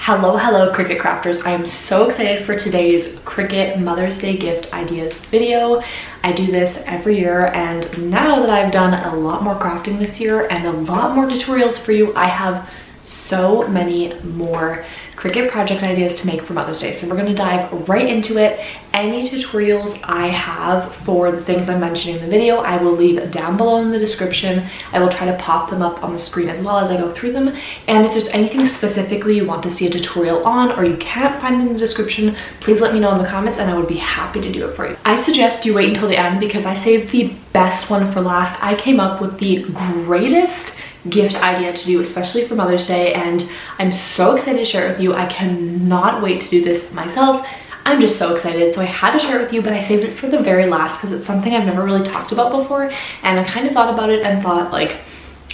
Hello Cricut crafters. I am so excited for today's Cricut Mother's Day gift ideas video. I do this every year, and now that I've done a lot more crafting this year and a lot more tutorials for you, I have so many more Cricut project ideas to make for Mother's Day. So we're going to dive right into it. Any tutorials I have for the things I'm mentioning in the video, I will leave down below in the description. I will try to pop them up on the screen as well as I go through them. And if there's anything specifically you want to see a tutorial on or you can't find in the description, please let me know in the comments and I would be happy to do it for you. I suggest you wait until the end because I saved the best one for last. I came up with the greatest gift idea to do, especially for Mother's Day, and I'm so excited to share it with you. I cannot wait to do this myself. I'm just so excited, so I had to share it with you, but I saved it for the very last because it's something I've never really talked about before, and I kind of thought about it and thought, like,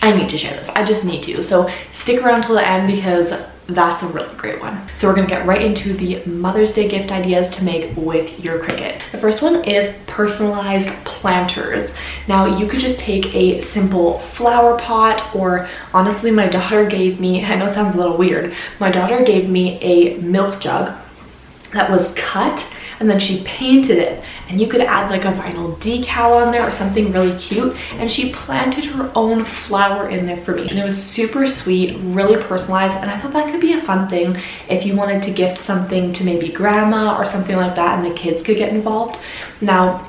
I need to share this. I just need to. So stick around till the end because that's a really great one. So we're gonna get right into the Mother's Day gift ideas to make with your Cricut. The first one is personalized planters. Now you could just take a simple flower pot, or honestly my daughter gave me, I know it sounds a little weird, my daughter gave me a milk jug that was cut and then she painted it, and you could add like a vinyl decal on there or something really cute, and she planted her own flower in there for me, and it was super sweet, really personalized, and I thought that could be a fun thing if you wanted to gift something to maybe grandma or something like that and the kids could get involved. Now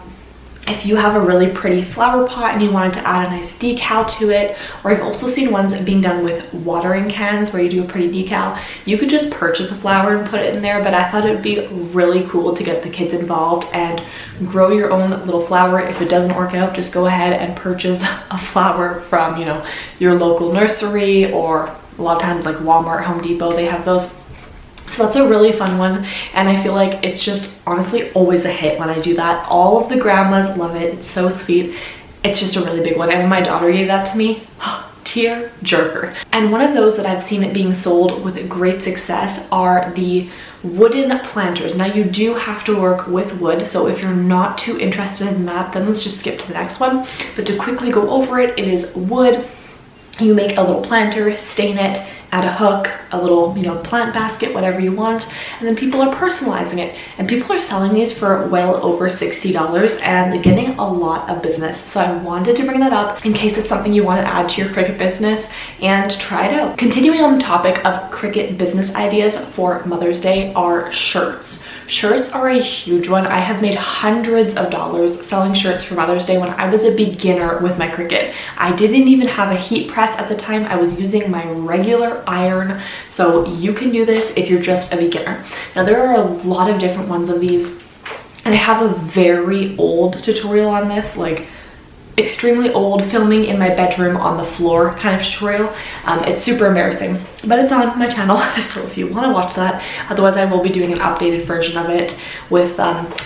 if you have a really pretty flower pot and you wanted to add a nice decal to it, or I've also seen ones being done with watering cans where you do a pretty decal, you could just purchase a flower and put it in there, but I thought it would be really cool to get the kids involved and grow your own little flower. If it doesn't work out, just go ahead and purchase a flower from, you know, your local nursery, or a lot of times like Walmart, Home Depot, they have those. So that's a really fun one, and I feel like it's just honestly always a hit when I do that. All of the grandmas love it. It's so sweet. It's just a really big one, and when my daughter gave that to me, tear jerker. And one of those that I've seen it being sold with great success are the wooden planters. Now you do have to work with wood, so if you're not too interested in that, then let's just skip to the next one. But to quickly go over it, it is wood. You make a little planter, stain it, add a hook, a little, you know, plant basket, whatever you want, and then people are personalizing it, and people are selling these for well over $60 and getting a lot of business. So I wanted to bring that up in case it's something you want to add to your Cricut business and try it out. Continuing on the topic of Cricut business ideas for Mother's Day are shirts. Shirts are a huge one. I have made hundreds of dollars selling shirts for Mother's Day when I was a beginner with my Cricut. I didn't even have a heat press at the time. I was using my regular iron. So you can do this if you're just a beginner. Now there are a lot of different ones of these, and I have a very old tutorial on this, like extremely old, filming in my bedroom on the floor kind of tutorial. It's super embarrassing, but it's on my channel, so if you want to watch that. Otherwise I will be doing an updated version of it with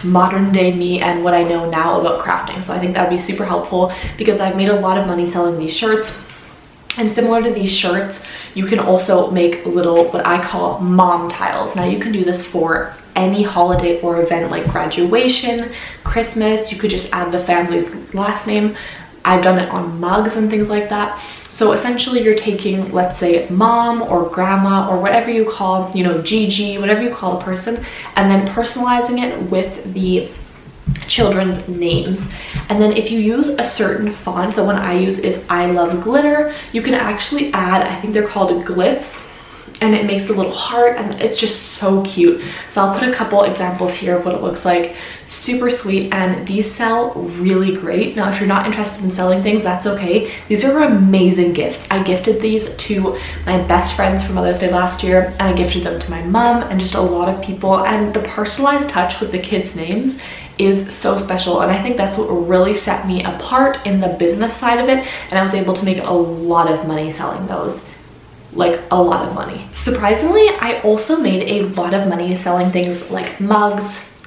modern day me and what I know now about crafting. So I think that'd be super helpful because I've made a lot of money selling these shirts. And similar to these shirts, you can also make little, what I call mom tiles. Now you can do this for any holiday or event like graduation, Christmas. You could just add the family's last name. I've done it on mugs and things like that. So essentially you're taking, let's say, mom or grandma or whatever you call, you know, Gigi, whatever you call a person, and then personalizing it with the children's names. And then if you use a certain font, the one I use is I Love Glitter, you can actually add, I think they're called glyphs, and it makes a little heart, and it's just so cute. So I'll put a couple examples here of what it looks like. Super sweet, and these sell really great. Now if you're not interested in selling things, that's okay. These are amazing gifts. I gifted these to my best friends for Mother's Day last year, and I gifted them to my mom and just a lot of people, and the personalized touch with the kids' names is so special, and I think that's what really set me apart in the business side of it, and I was able to make a lot of money selling those. Like a lot of money. Surprisingly, I also made a lot of money selling things like mugs,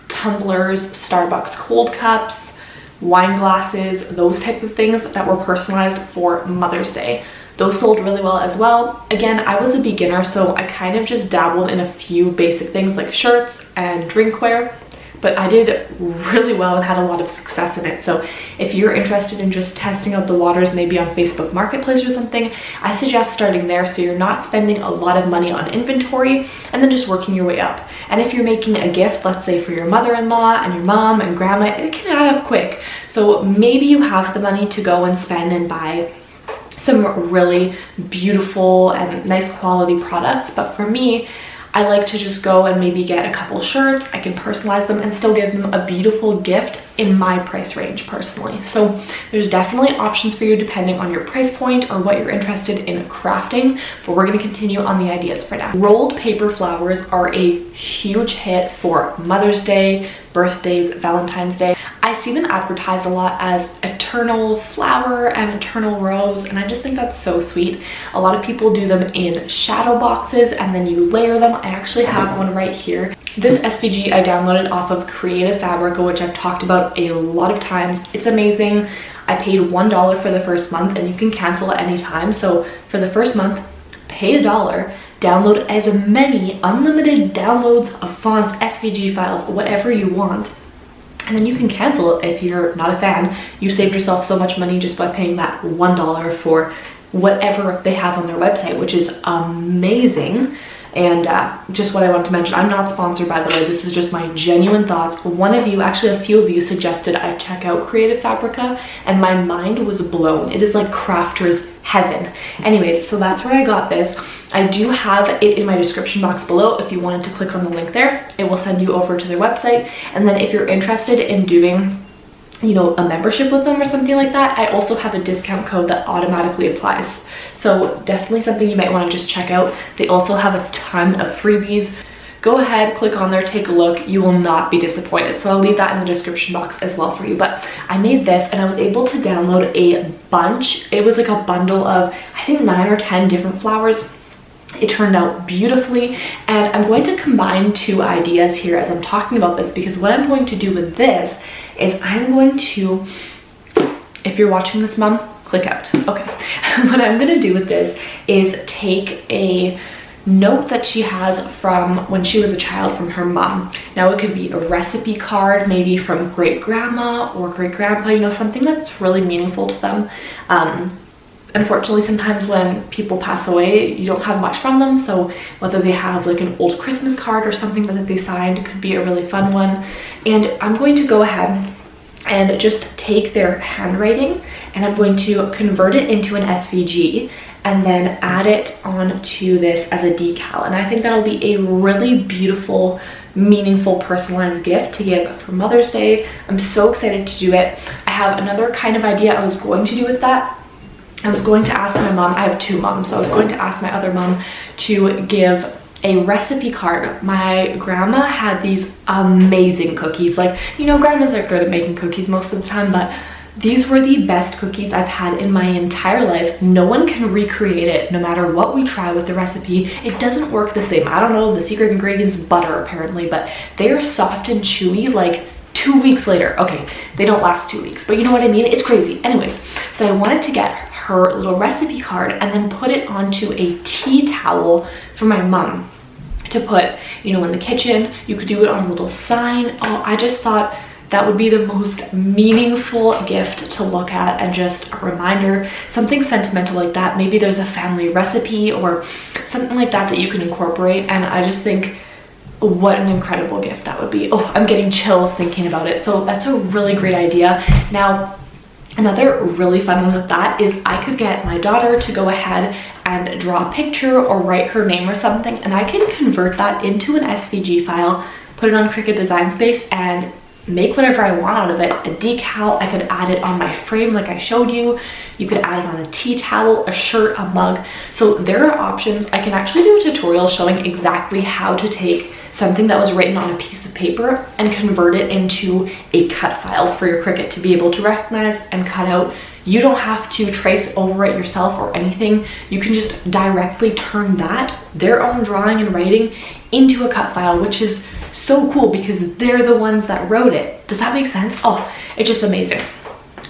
tumblers, Starbucks cold cups, wine glasses, those type of things that were personalized for Mother's Day. Those sold really well as well. Again, I was a beginner, so I kind of just dabbled in a few basic things like shirts and drinkware, but I did really well and had a lot of success in it. So if you're interested in just testing out the waters, maybe on Facebook Marketplace or something, I suggest starting there so you're not spending a lot of money on inventory and then just working your way up. And if you're making a gift, let's say for your mother-in-law and your mom and grandma, it can add up quick. So maybe you have the money to go and spend and buy some really beautiful and nice quality products. But for me, I like to just go and maybe get a couple shirts. I can personalize them and still give them a beautiful gift in my price range personally. So there's definitely options for you depending on your price point or what you're interested in crafting, but we're going to continue on the ideas for now. Rolled paper flowers are a huge hit for Mother's Day, birthdays, Valentine's Day. I see them advertised a lot as eternal flower and eternal rose, and I just think that's so sweet. A lot of people do them in shadow boxes and then you layer them. I actually have one right here. This SVG I downloaded off of Creative Fabrica, which I've talked about a lot of times. It's amazing. I paid $1 for the first month and you can cancel at any time. So for the first month, pay $1, download as many unlimited downloads of fonts, SVG files, whatever you want. And then you can cancel it if you're not a fan. You saved yourself so much money just by paying that $1 for whatever they have on their website, which is amazing. And just what I want to mention, I'm not sponsored, by the way. This is just my genuine thoughts. One of you, actually a few of you, suggested I check out Creative Fabrica and my mind was blown. It is like crafter's heaven. Anyways, so that's where I got this. I do have it in my description box below. If you wanted to click on the link there, it will send you over to their website. And then if you're interested in doing, you know, a membership with them or something like that, I also have a discount code that automatically applies. So definitely something you might want to just check out. They also have a ton of freebies. Go ahead, click on there, take a look. You will not be disappointed. So I'll leave that in the description box as well for you. But I made this and I was able to download a bunch. It was like a bundle of, I think 9 or 10 different flowers. It turned out beautifully, and I'm going to combine two ideas here as I'm talking about this, because what I'm going to do with this is I'm going to, if you're watching this, Mom, click out. Okay. What I'm going to do with this is take a note that she has from when she was a child from her mom. Now it could be a recipe card, maybe from great grandma or great grandpa, you know, something that's really meaningful to them. Unfortunately, sometimes when people pass away, you don't have much from them. So whether they have like an old Christmas card or something that they signed, could be a really fun one. And I'm going to go ahead and just take their handwriting and I'm going to convert it into an SVG and then add it onto this as a decal. And I think that'll be a really beautiful, meaningful, personalized gift to give for Mother's Day. I'm so excited to do it. I have another kind of idea I was going to do with that. I was going to ask my mom, I have two moms, so I was going to ask my other mom to give a recipe card. My grandma had these amazing cookies. Like, you know, grandmas are good at making cookies most of the time, but these were the best cookies I've had in my entire life. No one can recreate it no matter what we try with the recipe. It doesn't work the same. I don't know, the secret ingredient's butter apparently, but they are soft and chewy like 2 weeks later. Okay, they don't last 2 weeks, but you know what I mean? It's crazy. Anyways, so I wanted to get her little recipe card and then put it onto a tea towel for my mom to put, you know, in the kitchen. You could do it on a little sign. Oh, I just thought that would be the most meaningful gift to look at and just a reminder, something sentimental like that. Maybe there's a family recipe or something like that that you can incorporate, and I just think what an incredible gift that would be. Oh, I'm getting chills thinking about it. So that's a really great idea. Now, another really fun one with that is I could get my daughter to go ahead and draw a picture or write her name or something, and I can convert that into an SVG file, put it on Cricut Design Space, and make whatever I want out of it. A decal, I could add it on my frame like I showed you. You could add it on a tea towel, a shirt, a mug. So there are options. I can actually do a tutorial showing exactly how to take something that was written on a piece of paper and convert it into a cut file for your Cricut to be able to recognize and cut out. You don't have to trace over it yourself or anything. You can just directly turn that, their own drawing and writing, into a cut file, which is so cool because they're the ones that wrote it. Does that make sense? Oh, it's just amazing.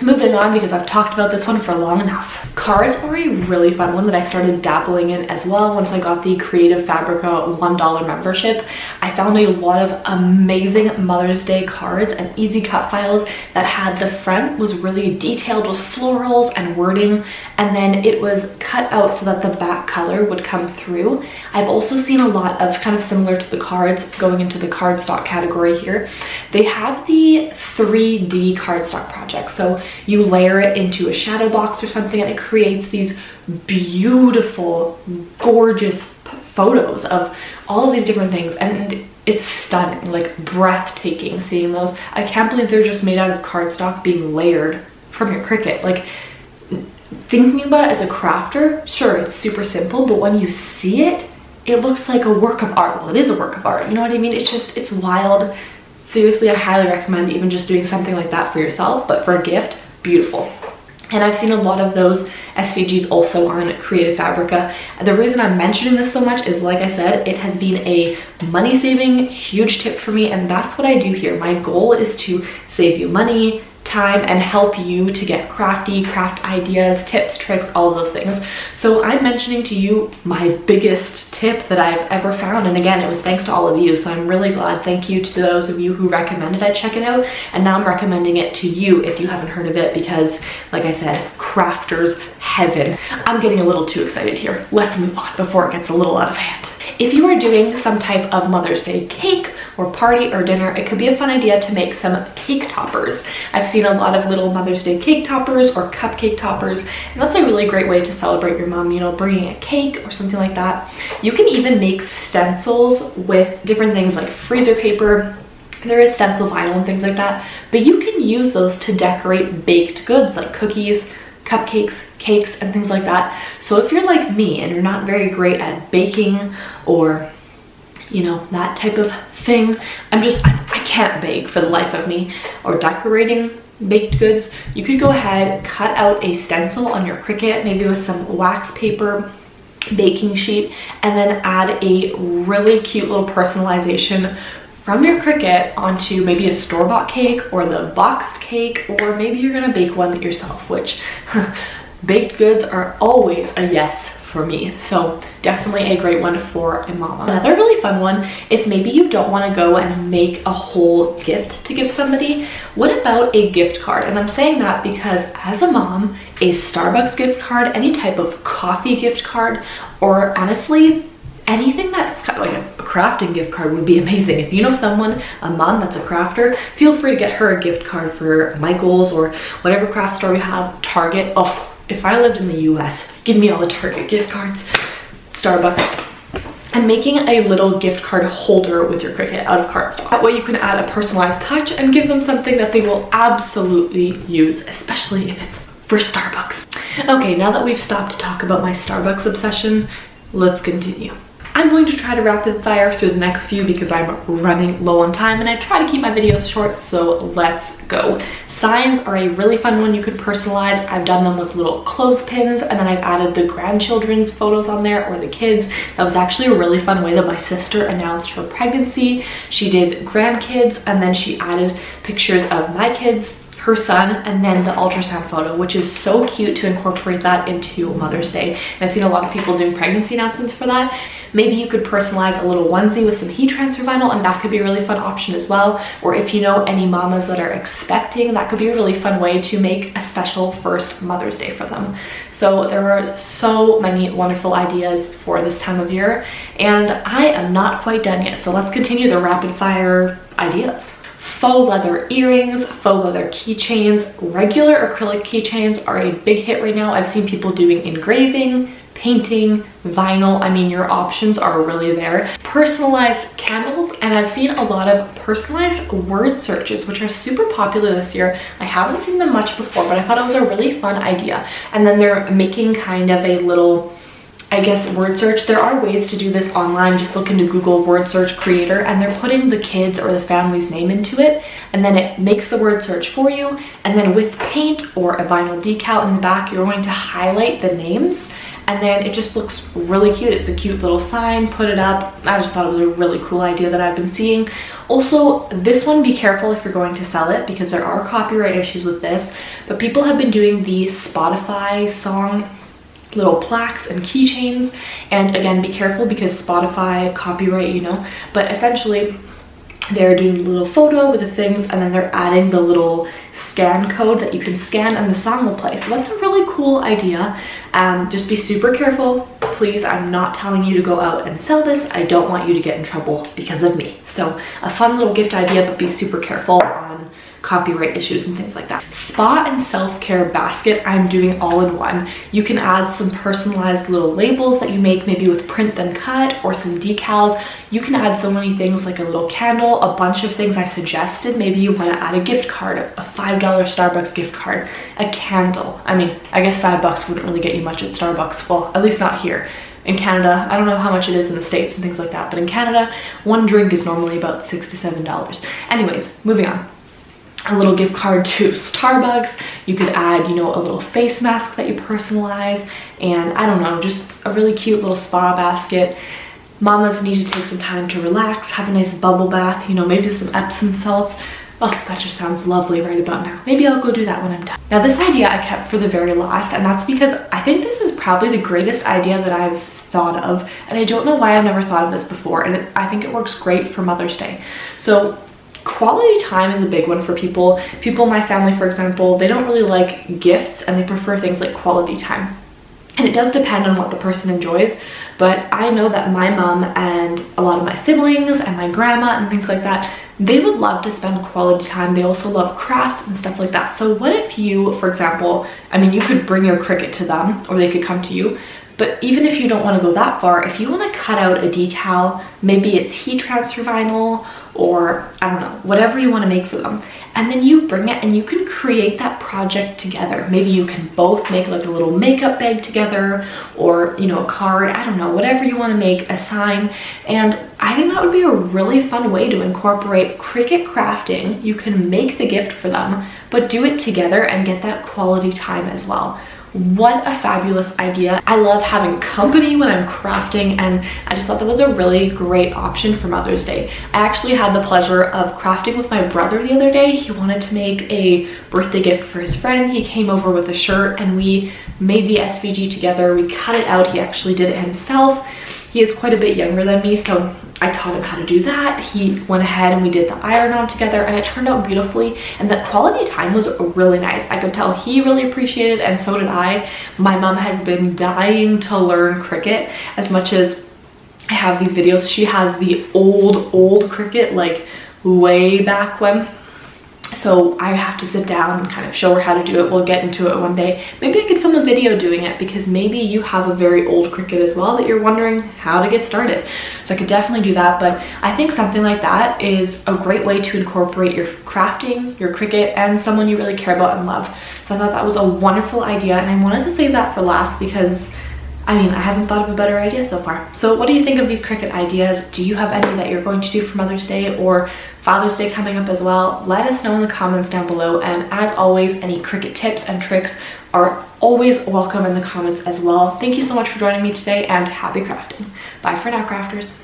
Moving on, because I've talked about this one for long enough. Cards are a really fun one that I started dabbling in as well once I got the Creative Fabrica $1 membership. I found a lot of amazing Mother's Day cards and easy cut files that had the front was really detailed with florals and wording, and then it was cut out so that the back color would come through. I've also seen a lot of kind of similar to the cards going into the cardstock category here. They have the 3D cardstock project. So you layer it into a shadow box or something and it creates these beautiful, gorgeous photos of all of these different things, and it's stunning, like breathtaking seeing those. I can't believe they're just made out of cardstock being layered from your Cricut. Like, thinking about it as a crafter, sure, it's super simple, but when you see it, it looks like a work of art. Well, it is a work of art, you know what I mean? It's just, it's wild. Seriously, I highly recommend even just doing something like that for yourself, but for a gift, beautiful. And I've seen a lot of those SVGs also on Creative Fabrica. And the reason I'm mentioning this so much is, like I said, it has been a money-saving huge tip for me, and that's what I do here. My goal is to save you money, time, and help you to get crafty, craft ideas, tips, tricks, all of those things. So I'm mentioning to you my biggest tip that I've ever found, and again, it was thanks to all of you, so I'm really glad. Thank you to those of you who recommended I check it out, and now I'm recommending it to you if you haven't heard of it, because like I said, crafters heaven. I'm getting a little too excited here. Let's move on before it gets a little out of hand. If you are doing some type of Mother's Day cake or party or dinner, it could be a fun idea to make some cake toppers. I've seen a lot of little Mother's Day cake toppers or cupcake toppers, and that's a really great way to celebrate your mom, you know, bringing a cake or something like that. You can even make stencils with different things like freezer paper. There is stencil vinyl and things like that, but you can use those to decorate baked goods like cookies, cupcakes, cakes, and things like that. So if you're like me and you're not very great at baking or, you know, that type of thing, I can't bake for the life of me, or decorating baked goods, you could go ahead, cut out a stencil on your Cricut, maybe with some wax paper, baking sheet, and then add a really cute little personalization from your Cricut onto maybe a store-bought cake or the boxed cake, or maybe you're gonna bake one yourself, which baked goods are always a yes for me. So definitely a great one for a mama. Another really fun one, if maybe you don't want to go and make a whole gift to give somebody, what about a gift card? And I'm saying that because as a mom, a Starbucks gift card, any type of coffee gift card, or honestly, anything that's kind of like a crafting gift card would be amazing. If you know someone, a mom that's a crafter, feel free to get her a gift card for Michael's or whatever craft store you have, Target. Oh, if I lived in the US, give me all the Target gift cards, Starbucks. And making a little gift card holder with your Cricut out of cardstock. That way you can add a personalized touch and give them something that they will absolutely use, especially if it's for Starbucks. Okay, now that we've stopped to talk about my Starbucks obsession, let's continue. I'm going to try to rapid fire through the next few because I'm running low on time and I try to keep my videos short, so let's go. Signs are a really fun one you could personalize. I've done them with little clothespins, and then I've added the grandchildren's photos on there, or the kids. That was actually a really fun way that my sister announced her pregnancy. She did grandkids, and then she added pictures of my kids, her son, and then the ultrasound photo, which is so cute to incorporate that into Mother's Day. And I've seen a lot of people doing pregnancy announcements for that. Maybe you could personalize a little onesie with some heat transfer vinyl, and that could be a really fun option as well. Or if you know any mamas that are expecting, that could be a really fun way to make a special first Mother's Day for them. So there were so many wonderful ideas for this time of year, and I am not quite done yet. So let's continue the rapid fire ideas. Faux leather earrings, faux leather keychains, regular acrylic keychains are a big hit right now. I've seen people doing engraving, painting, vinyl. I mean, your options are really there. Personalized candles, and I've seen a lot of personalized word searches, which are super popular this year. I haven't seen them much before, but I thought it was a really fun idea. And then they're making kind of a little, I guess, word search. There are ways to do this online. Just look into Google word search creator, and they're putting the kids or the family's name into it, and then it makes the word search for you. And then with paint or a vinyl decal in the back, you're going to highlight the names, and then it just looks really cute. It's a cute little sign, put it up. I just thought it was a really cool idea that I've been seeing. Also, this one, be careful if you're going to sell it because there are copyright issues with this, but people have been doing the Spotify song little plaques and keychains, and again, be careful because Spotify copyright, you know, but essentially they're doing a little photo with the things and then they're adding the little scan code that you can scan and the song will play. So that's a really cool idea. Just be super careful, please. I'm not telling you to go out and sell this. I don't want you to get in trouble because of me. So a fun little gift idea, but be super careful on copyright issues and things like that. Spa and self-care basket, I'm doing all in one. You can add some personalized little labels that you make maybe with print then cut, or some decals. You can add so many things, like a little candle, a bunch of things I suggested. Maybe you want to add a gift card, a $5 Starbucks gift card, a candle. I mean, I guess $5 wouldn't really get you much at Starbucks. Well, at least not here. In Canada, I don't know how much it is in the States and things like that, but in Canada, one drink is normally about $6 to $7. Anyways, moving on. A little gift card to Starbucks. You could add, you know, a little face mask that you personalize, and I don't know, just a really cute little spa basket. Mamas need to take some time to relax, have a nice bubble bath, you know, maybe some Epsom salts. Oh, that just sounds lovely right about now. Maybe I'll go do that when I'm done. Now, this idea I kept for the very last, and that's because I think this is probably the greatest idea that I've thought of, and I don't know why I've never thought of this before, and I think it works great for Mother's Day. So quality time is a big one for people. People in my family, for example, they don't really like gifts and they prefer things like quality time. And it does depend on what the person enjoys, but I know that my mom and a lot of my siblings and my grandma and things like that, they would love to spend quality time. They also love crafts and stuff like that. So what if you, for example, I mean, you could bring your Cricut to them or they could come to you. But even if you don't want to go that far, if you want to cut out a decal, maybe it's heat transfer vinyl, or I don't know, whatever you want to make for them, and then you bring it and you can create that project together. Maybe you can both make like a little makeup bag together, or, you know, a card, I don't know, whatever you want to make, a sign. And I think that would be a really fun way to incorporate Cricut crafting. You can make the gift for them, but do it together and get that quality time as well. What a fabulous idea. I love having company when I'm crafting, and I just thought that was a really great option for Mother's Day. I actually had the pleasure of crafting with my brother the other day. He wanted to make a birthday gift for his friend. He came over with a shirt and we made the SVG together. We cut it out. He actually did it himself. He is quite a bit younger than me, so I taught him how to do that. He went ahead and we did the iron-on together, and it turned out beautifully, and the quality time was really nice. I could tell he really appreciated it, and so did I. My mom has been dying to learn Cricut. As much as I have these videos, she has the old Cricut, like way back when. So I have to sit down and kind of show her how to do it. We'll get into it one day. Maybe I could film a video doing it, because maybe you have a very old Cricut as well that you're wondering how to get started. So I could definitely do that, but I think something like that is a great way to incorporate your crafting, your Cricut, and someone you really care about and love. So I thought that was a wonderful idea, and I wanted to save that for last because I mean, I haven't thought of a better idea so far. So what do you think of these Cricut ideas? Do you have any that you're going to do for Mother's Day or Father's Day coming up as well? Let us know in the comments down below. And as always, any Cricut tips and tricks are always welcome in the comments as well. Thank you so much for joining me today, and happy crafting. Bye for now, crafters.